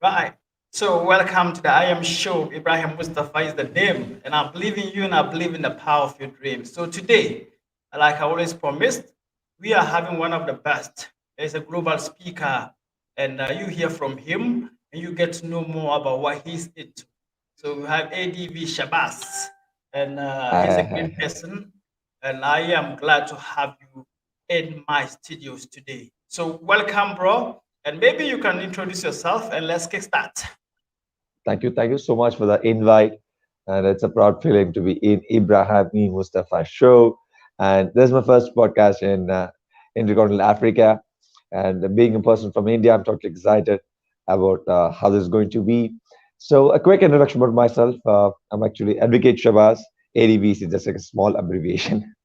Right. So, welcome to the I Am Show. Ibrahim Mustapha is the name, and I believe in you and I believe in the power of your dreams. So, today, like I always promised, we are having one of the best. He's a global speaker, and you hear from him and you get to know more about what he's into. So, we have Adv Shabas, and he's a great Hi. person, and I am glad to have you in my studios today. So, welcome, bro. And maybe you can introduce yourself and let's kick start. Thank you so much for the invite. And it's a proud feeling to be in Ibrahim Mustapha Show. And this is my first podcast in intercontinental Africa. And being a person from India, I'm totally excited about how this is going to be. So, a quick introduction about myself. I'm actually Advocate Shabazz. ADVC is just like a small abbreviation.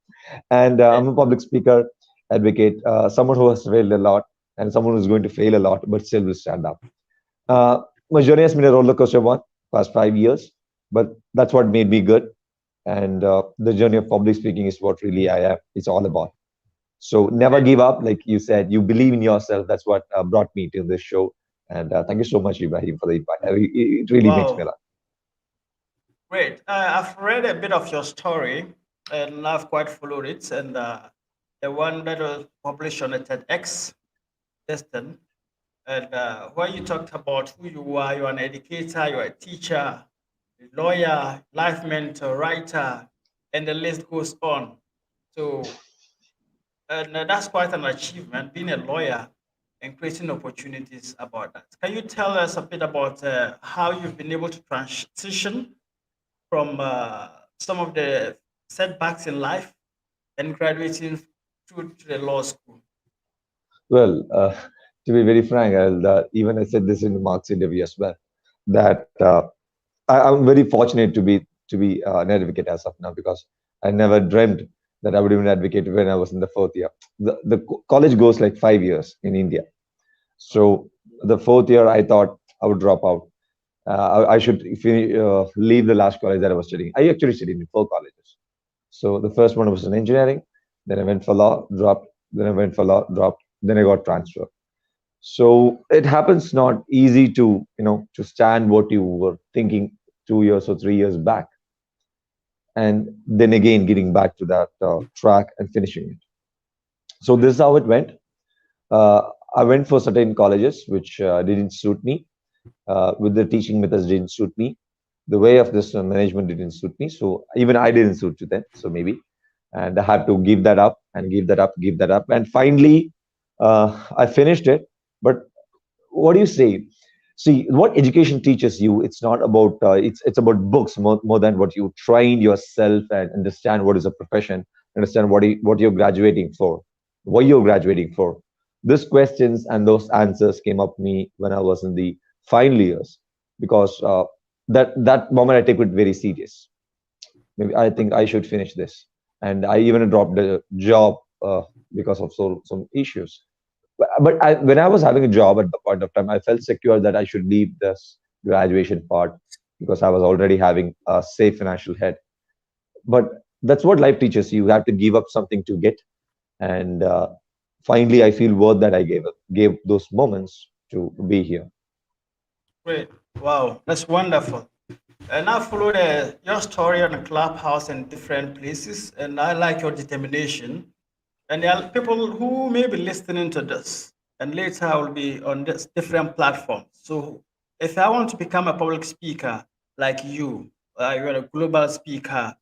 And Right. I'm a public speaker, advocate, someone who has failed a lot, and someone who's going to fail a lot, but still will stand up. Uh, my journey has been a roller coaster one, past 5 years, but that's what made me good. And the journey of public speaking is what really I am. It's all about. So never Great. give up, like you said. You believe in yourself. That's what brought me to this show. And thank you so much, Ibrahim, for the invite. It really means me a Wow. lot. Great. I've read a bit of your story and I've quite followed it. And the one that was published on the TEDx Destin, and where you talked about who you are, you're an educator, you're a teacher, a lawyer, life mentor, writer, and the list goes on. So, and that's quite an achievement, being a lawyer and creating opportunities about that. Can you tell us a bit about how you've been able to transition from some of the setbacks in life and graduating through to the law school? Well, to be very frank, even I said this in the Mark's interview as well, that I'm very fortunate to be an advocate as of now because I never dreamed that I would even advocate when I was in the fourth year. The college goes like 5 years in India, so the fourth year I thought I would drop out. I should leave the last college that I was studying. I actually studied in four colleges. So the first one was in engineering, then I went for law, dropped, then I went for law, dropped, then I got transfer. So it happens not easy to stand what you were thinking 2 years or 3 years back, and then again getting back to that track and finishing it. So this Great. is how it went. Uh, I went for certain colleges which didn't suit me. With the teaching methods didn't suit me. The way of this management didn't suit me. So even I didn't suit to them. So maybe, and I had to give that up and give that up, give that up, and finally, I finished it. But what do you say? See, what education teaches you, it's not about it's about books more than what you train yourself and understand what is a profession, understand what you're graduating for, why you're graduating for. These questions and those answers came up me when I was in the final years, because that moment I take it very serious. Maybe I think I should finish this, and I even dropped the job because of some issues. But when I was having a job at the point of time, I felt secure that I should leave this graduation part because I was already having a safe financial head. But that's what life teaches you. You have to give up something to get. And finally, I feel worth that I gave those moments to be here. Great. Wow. That's wonderful. And I followed your story on the clubhouse and different places, and I like your determination. And there are people who may be listening to this, and later I will be on this different platforms. So if I want to become a public speaker like you, you're a global speaker,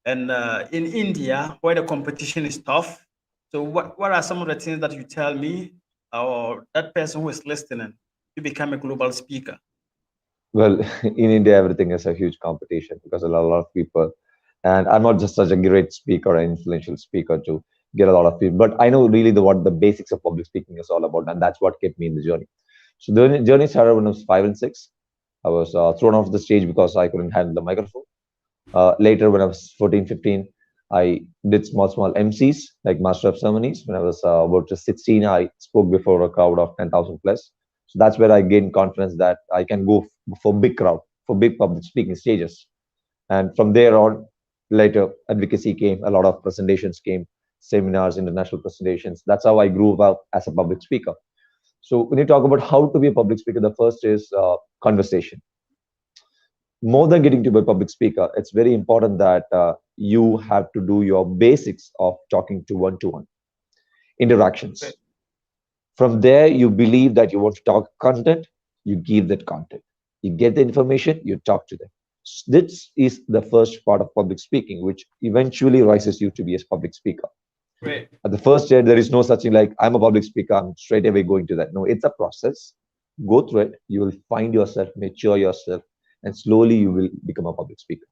and in India where the competition is tough. So what are some of the things that you tell me or that person who is listening to become a global speaker? Well, in India, everything is a huge competition because a lot of people, and I'm not just such a great speaker or influential speaker to get a lot of people, but I know really what the basics of public speaking is all about, and that's what kept me in the journey. So the journey started when I was 5 and 6. I was thrown off the stage because I couldn't handle the microphone. Later, when I was 14, 15, I did small MCs like Master of Ceremonies. When I was about just 16, I spoke before a crowd of 10,000 plus. So that's where I gained confidence that I can go for big crowd, for big public speaking stages. And from there on, later advocacy came, a lot of presentations came, seminars, international presentations. That's how I grew up as a public speaker. So when you talk about how to be a public speaker, the first is conversation. More than getting to be a public speaker, it's very important that you have to do your basics of talking to one Great, interactions. From there, you believe that you want to talk content, you give that content. You get the information, you talk to them. This is the first part of public speaking, which eventually rises you to be a public speaker. great, At the first stage, there is no such thing like I'm a public speaker, I'm straight away going to that. No, it's a process. Go through it, you will find yourself, mature yourself, and slowly you will become a public speaker.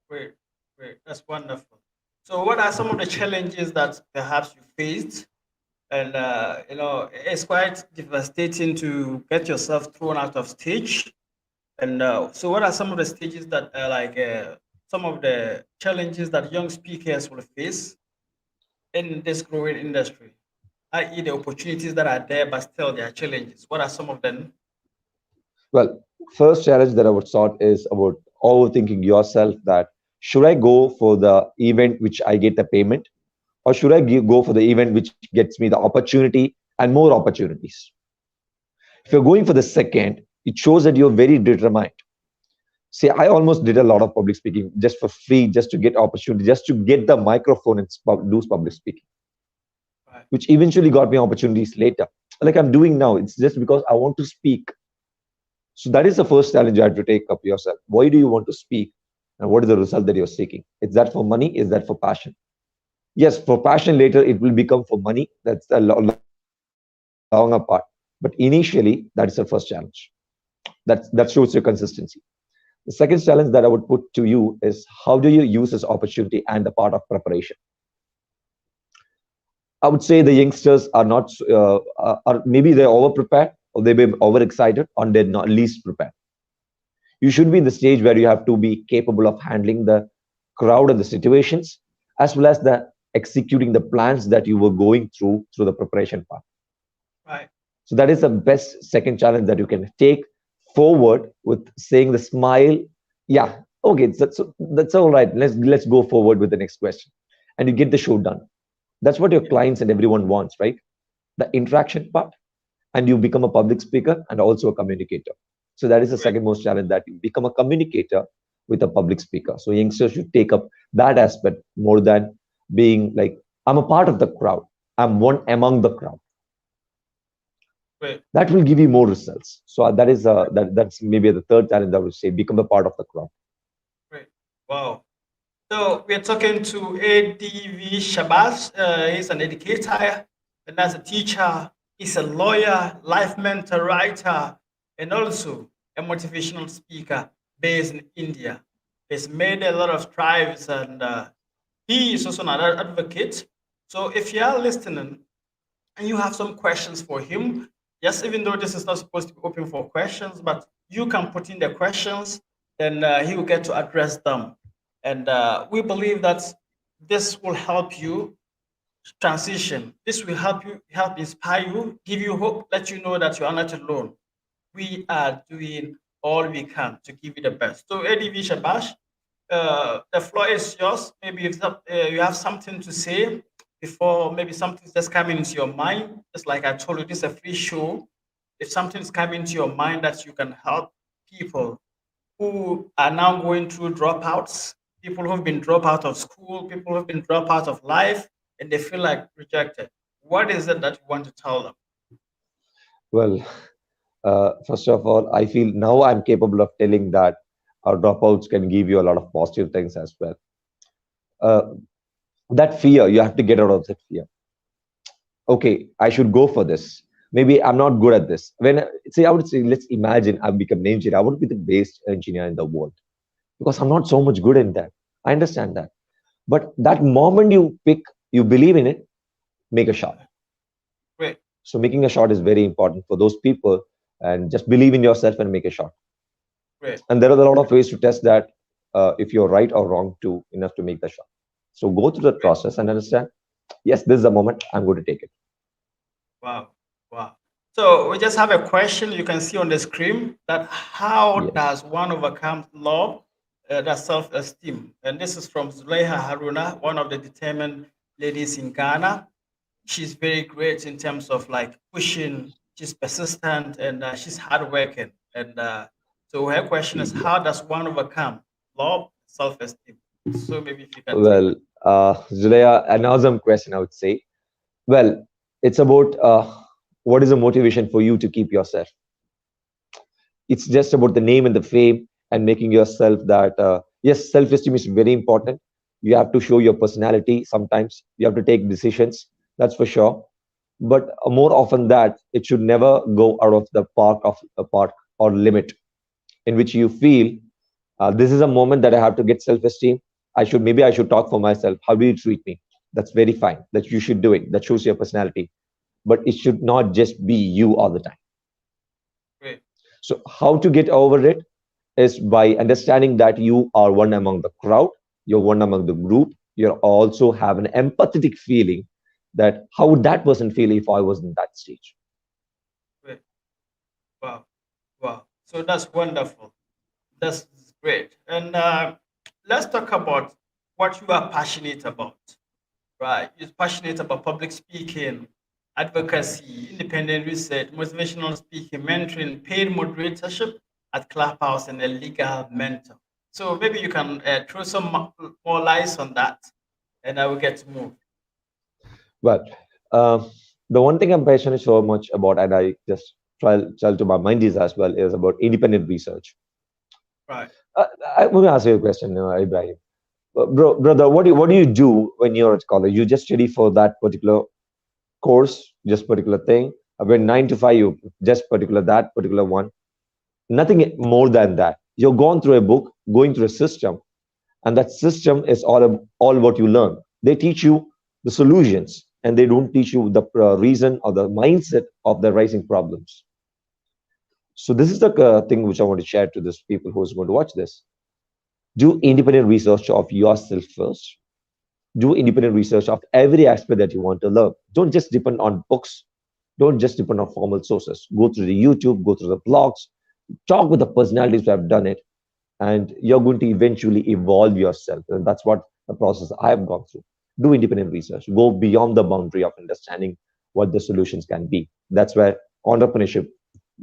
great, great. That's wonderful. So, what are some of the challenges that perhaps you faced? And it's quite devastating to get yourself thrown out of stage. And so, what are some of the stages that some of the challenges that young speakers will face in this growing industry? I.e., the opportunities that are there, but still there are challenges. What are some of them? Well, first challenge that I would start is about overthinking yourself that should I go for the event which I get the payment, or should I go for the event which gets me the opportunity and more opportunities? If you're going for the second, it shows that you're very determined. See, I almost did a lot of public speaking just for free, just to get opportunity, just to get the microphone and do public speaking, Right, which eventually got me opportunities later. Like I'm doing now, it's just because I want to speak. So that is the first challenge you have to take up yourself. Why do you want to speak? And what is the result that you're seeking? Is that for money? Is that for passion? Yes, for passion later it will become for money. That's a longer part. But initially, that is the first challenge. That shows your consistency. The second challenge that I would put to you is how do you use this opportunity and the part of preparation? I would say the youngsters are not, are maybe they're over prepared or they be over excited or they're not least prepared. You should be in the stage where you have to be capable of handling the crowd and the situations, as well as the executing the plans that you were going through the preparation part. right, So that is the best second challenge that you can take forward with saying the smile. Yeah, okay, that's all right. Let's go forward with the next question, and you get the show done. That's what your yeah, clients and everyone wants, right? The interaction part, and you become a public speaker and also a communicator. So that is the great, second most challenge, that you become a communicator with a public speaker. So youngsters should take up that aspect more than being like I'm a part of the crowd. I'm one among the crowd. great, That will give you more results. So that is that's maybe the third challenge I would say: become a part of the crowd. great. Wow. So we're talking to Adv Shabazz. He's an educator and as a teacher. He's a lawyer, life mentor, writer, and also a motivational speaker based in India. He's made a lot of strides and he is also an advocate. So if you are listening and you have some questions for him, yes, even though this is not supposed to be open for questions, but you can put in the questions, then he will get to address them. And we believe that this will help you transition. This will help you, help inspire you, give you hope, let you know that you are not alone. We are doing all we can to give you the best. So, Eddie Vishabash, the floor is yours. Maybe you have something to say before maybe something's just coming into your mind. Just like I told you, this is a free show. If something's coming to your mind that you can help people who are now going through dropouts, people who've been dropped out of school, people who've been dropped out of life, and they feel like rejected. What is it that you want to tell them? Well, first of all, I feel now I'm capable of telling that our dropouts can give you a lot of positive things as well. Uh, that fear, you have to get out of that fear. Okay, I should go for this. Maybe I'm not good at this. When say I would say, let's imagine I become an engineer. I want to be the best engineer in the world because I'm not so much good in that. I understand that. But that moment you pick, you believe in it, make a shot. Great, So making a shot is very important for those people, and just believe in yourself and make a shot. great, And there are a lot of ways to test that if you're right or wrong to enough to make the shot. So go through that great. process and understand. Yes, this is the moment I'm going to take it. Wow, wow. So we just have a question you can see on the screen that how Yes. does one overcome love, that self-esteem? And this is from Zuleha Haruna, one of the determined ladies in Ghana. She's very great in terms of like pushing. she's persistent, and she's hardworking. And so her question is, Yeah. how does one overcome low self-esteem? So maybe if you can take Well, that. Zulaya, an awesome question, I would say. Well, it's about what is the motivation for you to keep yourself. It's just about the name and the fame and making yourself that, yes, self-esteem is very important. You have to show your personality. Sometimes you have to take decisions. That's for sure. But more often that, it should never go out of the park or limit in which you feel this is a moment that I have to get self-esteem. I should talk for myself. How do you treat me? That's very fine. That you should do it. That shows your personality. But it should not just be you all the time. Great. So how to get over it is by understanding that you are one among the crowd, you're one among the group. You also have an empathetic feeling that how would that person feel if I was in that stage? Great. Wow. Wow. So that's wonderful. That's great. And let's talk about what you are passionate about. Right. You're passionate about public speaking, advocacy, independent research, motivational speaking, mentoring, paid moderatorship at Clubhouse, and a legal mentor. So maybe you can throw some more lights on that, and I will get to move. Well, uh, the one thing I'm passionate so much about, and I just try to my mind is as well, is about independent research. Right. Uh, I'm going to ask you a question, Ibrahim. Brother, what do you do when you're at college? You just study for that particular course, just particular thing. When 9 to 5, you just particular that particular one. Nothing more than that. You're gone through a book, going through a system, and that system is all what you learn. They teach you the solutions, and they don't teach you the reason or the mindset of the rising problems. So this is the thing which I want to share to these people who is going to watch this. Do independent research of yourself first. Do independent research of every aspect that you want to learn. Don't just depend on books. Don't just depend on formal sources. Go through the YouTube, go through the blogs, talk with the personalities who have done it, and you're going to eventually evolve yourself. And that's what the process I have gone through. Do independent research. Go beyond the boundary of understanding what the solutions can be. That's where entrepreneurship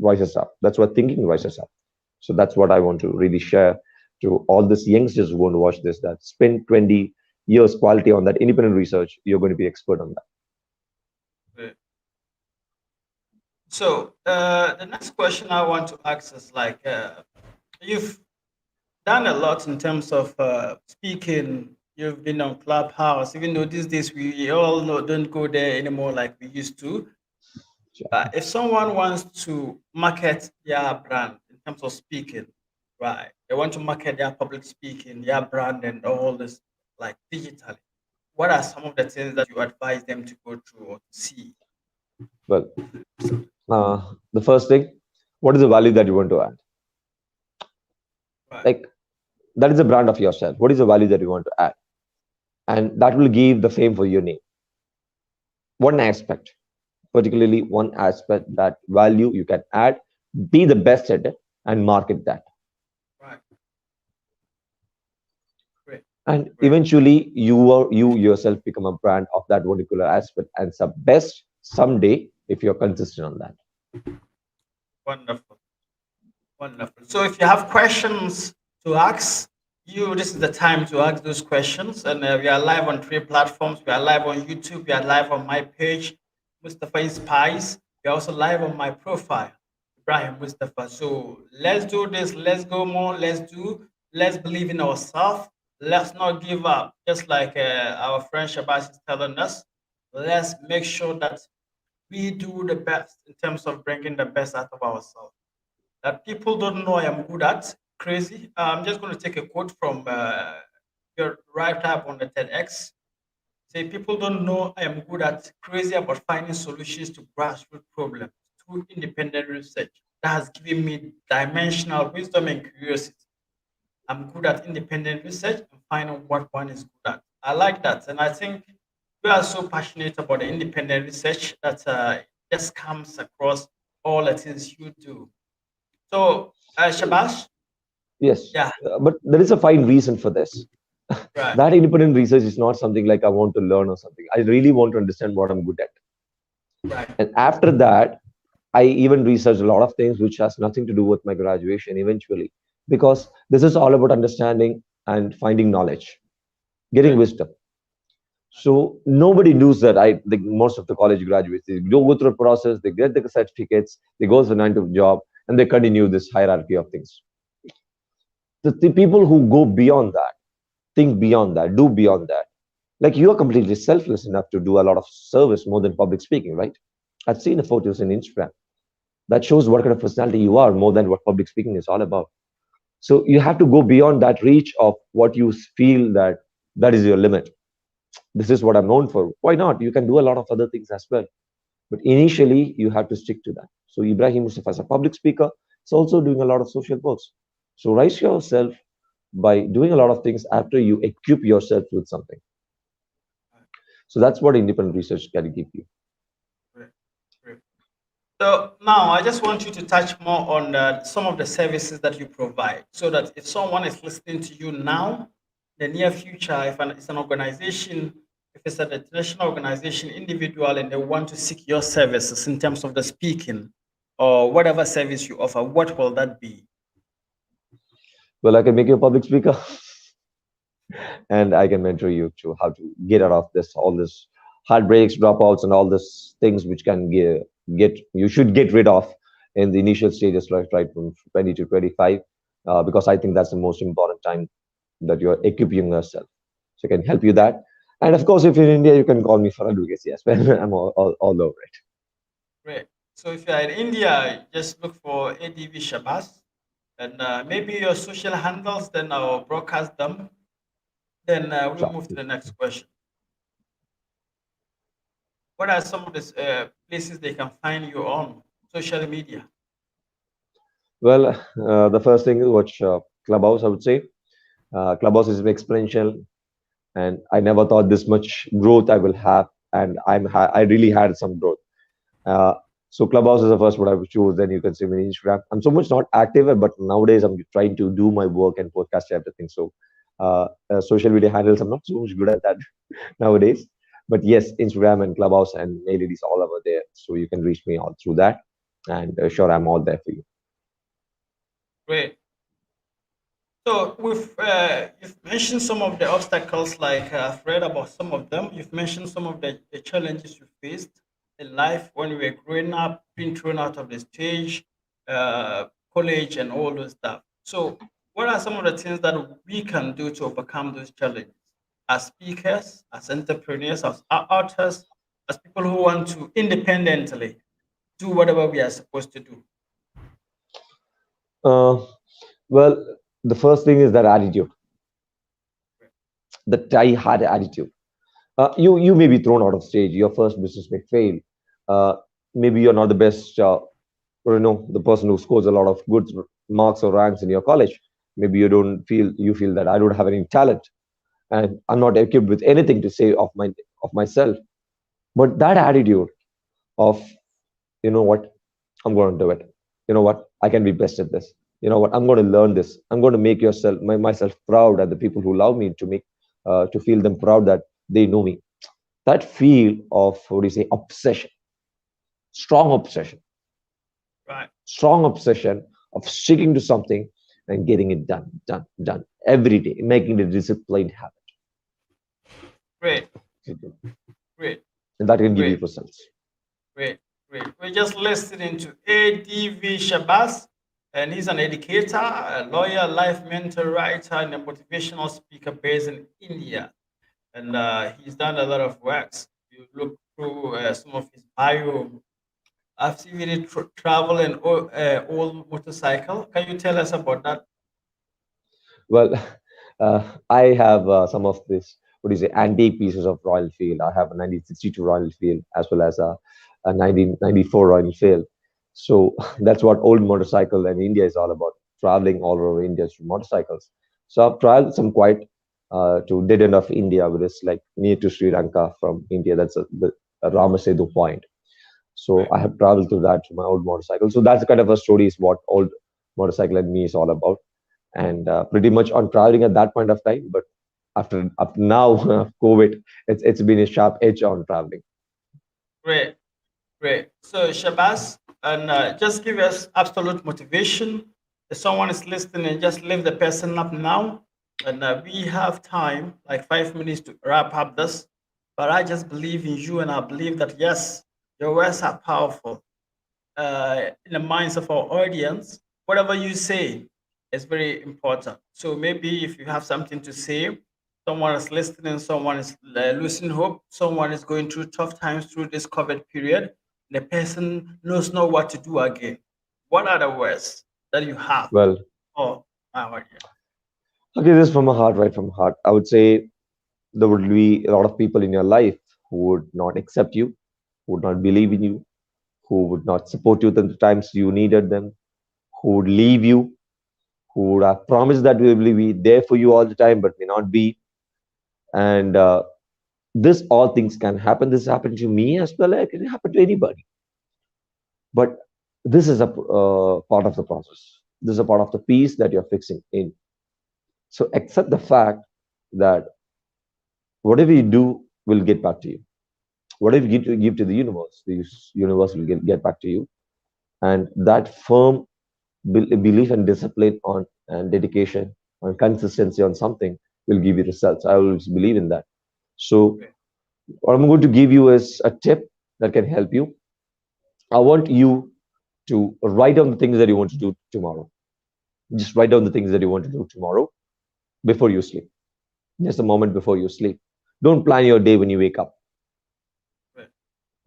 rises up. That's where thinking rises up. So that's what I want to really share to all these youngsters who want to watch this, that spend 20 years quality on that independent research. You're going to be expert on that. Great. So the next question I want to ask is like, you've done a lot in terms of speaking. You've been on Clubhouse, even though these days we all know, don't go there anymore like we used to. Sure. If someone wants to market their brand in terms of speaking, right? They want to market their public speaking, their brand, and all this like digitally. What are some of the things that you advise them to go through or to see? Well, the first thing, what is the value that you want to add? Right, Like that is the brand of yourself. What is the value that you want to add? And that will give the fame for your name. One aspect, particularly one aspect that value you can add, be the best at it and market that. right, great, And great, eventually you yourself become a brand of that particular aspect and some best someday if you're consistent on that. wonderful. Wonderful. So if you have questions to ask, this is the time to ask those questions. And we are live on three platforms. We are live on YouTube. We are live on my page, Mustafa Inspires. We are also live on my profile, Ibrahim Mustapha. So let's do this. Let's go more. Let's believe in ourselves. Let's not give up. Just like our friend Shabazz is telling us, let's make sure that we do the best in terms of bringing the best out of ourselves that people don't know I am good at. Crazy. I'm just going to take a quote from your write up on the TEDx. Say, people don't know I am good at crazy about finding solutions to grassroots problems through independent research. That has given me dimensional wisdom and curiosity. I'm good at independent research and finding what one is good at. I like that. And I think we are so passionate about the independent research that it just comes across all the things you do. So, Shabash, Yes, yeah, but there is a fine reason for this. right, That independent research is not something like I want to learn or something. I really want to understand what I'm good at. right, And after that, I even researched a lot of things which has nothing to do with my graduation eventually, because this is all about understanding and finding knowledge, getting Great. wisdom. So nobody does that. I think most of the college graduates, they don't go through a process, they get the certificates, they go to a 9 to job, and they continue this hierarchy of things. The people who go beyond that, think beyond that, do beyond that. Like you are completely selfless enough to do a lot of service more than public speaking, right? I've seen the photos in Instagram. That shows what kind of personality you are more than what public speaking is all about. So you have to go beyond that reach of what you feel that that is your limit. This is what I'm known for. Why not? You can do a lot of other things as well. But initially, you have to stick to that. So Ibrahim Mustapha, as a public speaker, is also doing a lot of social works. So rise yourself by doing a lot of things after you equip yourself with something. So that's what independent research can give you. Great. Great. So now I just want you to touch more on some of the services that you provide, so that if someone is listening to you now, the near future, if it's an organization, if it's an international organization, individual, and they want to seek your services in terms of the speaking or whatever service you offer, what will that be? Well, I can make you a public speaker, and I can mentor you to how to get out of this, all this heartbreaks, dropouts, and all these things which can get you should get rid of in the initial stages, right from 20 to 25, because I think that's the most important time that you're equipping yourself. So I can help you that. And of course, if you're in India, you can call me for advocacy as well. I'm all over it. Great. So if you're in India, just look for Adv Shabas, and maybe your social handles, then I'll broadcast them. Then we'll Sure. move to the next question. What are some of the places they can find you on social media? Well, the first thing is watch Clubhouse, I would say. Clubhouse is exponential, and I never thought this much growth I will have, and I really had some growth. Uh, so Clubhouse is the first one I would choose. Then you can see me on Instagram. I'm so much not active, but nowadays I'm trying to do my work and podcast everything. So social media handles, I'm not so much good at that nowadays. But yes, Instagram and Clubhouse and mail it is all over there. So you can reach me all through that. And sure, I'm all there for you. Great. So you've mentioned some of the obstacles, like I've read about some of them. You've mentioned some of the challenges you faced in life when you were growing up, being thrown out of the stage, college, and all those stuff. So, what are some of the things that we can do to overcome those challenges as speakers, as entrepreneurs, as authors, as people who want to independently do whatever we are supposed to do? Uh, well, the first thing is that attitude, the die-hard attitude. You may be thrown out of stage. Your first business may fail. Uh, Maybe you're not the best, or the person who scores a lot of good marks or ranks in your college. Maybe you feel that I don't have any talent, and I'm not equipped with anything to say of myself. But that attitude of what, I'm going to do it. You know what, I can be best at this. You know what, I'm going to learn this. I'm going to make myself proud, and the people who love me to feel them proud that they know me. That feel of, what do you say, obsession, strong obsession, Right. strong obsession of sticking to something and getting it done every day, making it a disciplined habit, Great. Great. and that can give you Great. results. Great, great. We're just listening to ADV Shabazz, and he's an educator, a lawyer, life mentor, writer, and a motivational speaker based in India. And he's done a lot of works. You look through some of his bio. I've seen him travel an old motorcycle. Can you tell us about that? Well, I have some of this, what do you say, antique pieces of Royal Enfield. I have a 1962 Royal Enfield as well as a 1994 Royal Enfield. So that's what old motorcycle and India is all about, traveling all over India through motorcycles. So I've traveled some quite to dead end of India, which is like near to Sri Lanka from India. That's a Ramasetu point. So Right. I have traveled through that to my old motorcycle. So that's kind of a story is what old motorcycle and me is all about, and pretty much on traveling at that point of time. But after now, COVID, it's been a sharp edge on traveling. Great, great. So Shabazz, and just give us absolute motivation. If someone is listening, just lift the person up now. And we have time, like 5 minutes to wrap up this. But I just believe in you, and I believe that yes, your words are powerful in the minds of our audience. Whatever you say is very important. So maybe if you have something to say, someone is listening, someone is losing hope, someone is going through tough times through this COVID period, the person knows not what to do again. What are the words that you have Well, for our audience? okay, this is from my heart, right from my heart. I would say there would be a lot of people in your life who would not accept you, who would not believe in you, who would not support you at the times you needed them, who would leave you, who would have promised that we will be there for you all the time, but may not be. And this all things can happen. This happened to me as well. It can happen to anybody. But this is a part of the process. This is a part of the piece that you're fixing in. So accept the fact that whatever you do will get back to you. Whatever you give to the universe will get back to you. And that firm belief and discipline on and dedication on consistency on something will give you results. I always believe in that. So Great, what I'm going to give you is a tip that can help you. I want you to write down the things that you want to do tomorrow. Just write down the things that you want to do tomorrow before you sleep. Just a moment before you sleep. Don't plan your day when you wake up. great,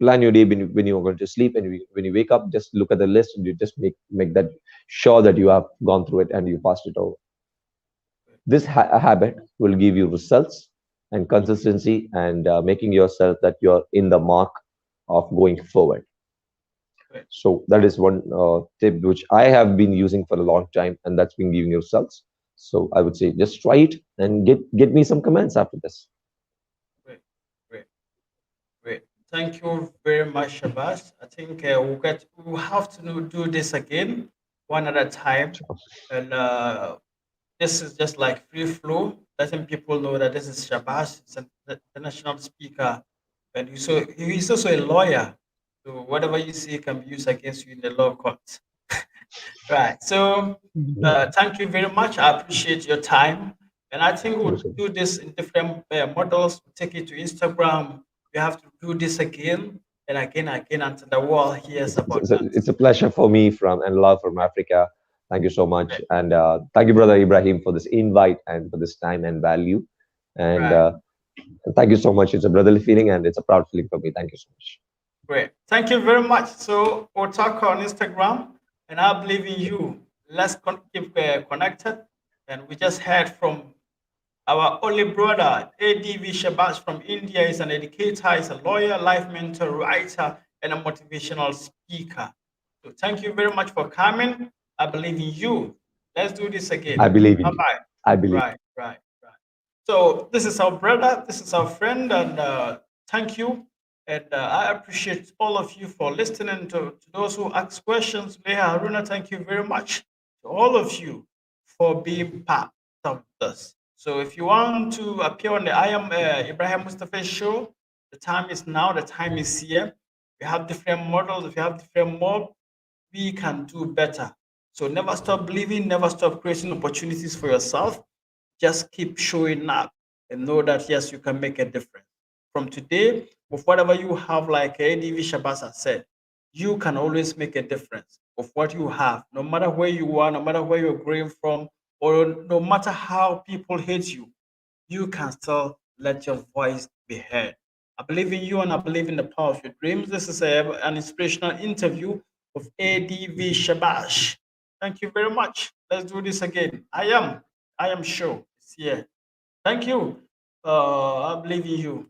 Plan your day when you are going to sleep, and when you wake up, just look at the list and you just make that sure that you have gone through it and you passed it over. great, This habit will give you results and consistency and making yourself that you're in the mark of going forward. great. So that is one tip which I have been using for a long time, and that's been giving you results. So I would say just try it and get me some comments after this. Great. Great. Great. Thank you very much, Shabazz. I think we'll have to do this again one at a time. Sure. And this is just like free flow, letting people know that this is Shabazz, he's an international speaker, and he's also a lawyer. So whatever you say can be used against you in the law court. Right. So thank you very much. I appreciate your time. And I think we'll do this in different models. We'll take it to Instagram. We have to do this again and again until the world hears about that. It's a pleasure for me from and love from Africa. Thank you so much, Right. and thank you, brother Ibrahim, for this invite and for this time and value. And Right. thank you so much. It's a brotherly feeling, and it's a proud feeling for me. Thank you so much. Great. Thank you very much. So we'll talk on Instagram, and I believe in you. Let's keep connected. And we just heard from our only brother, Adv SHAHBAS from India, is an educator, is a lawyer, life mentor, writer, and a motivational speaker. So thank you very much for coming. I believe in you. Let's do this I again. believe in Bye you. bye. I believe. Right, right, right. So this is our brother, this is our friend, and thank you. And I appreciate all of you for listening to those who ask questions. Leah Haruna, thank you very much to all of you for being part of this. So if you want to appear on the I am Ibrahim Mustapha show, the time is now, the time is here. We have different models, if you have different mob, we can do better. So never stop believing, never stop creating opportunities for yourself. Just keep showing up and know that yes, you can make a difference. From today, with whatever you have, like ADV Shabasa said, you can always make a difference with what you have, no matter where you are, no matter where you're going from, or no matter how people hate you can still let your voice be heard. I believe in you and I believe in the power of your dreams. This is an inspirational interview with ADV Shabash. Thank you very much. Let's do this again. I am sure it's here. Thank you. I believe in you.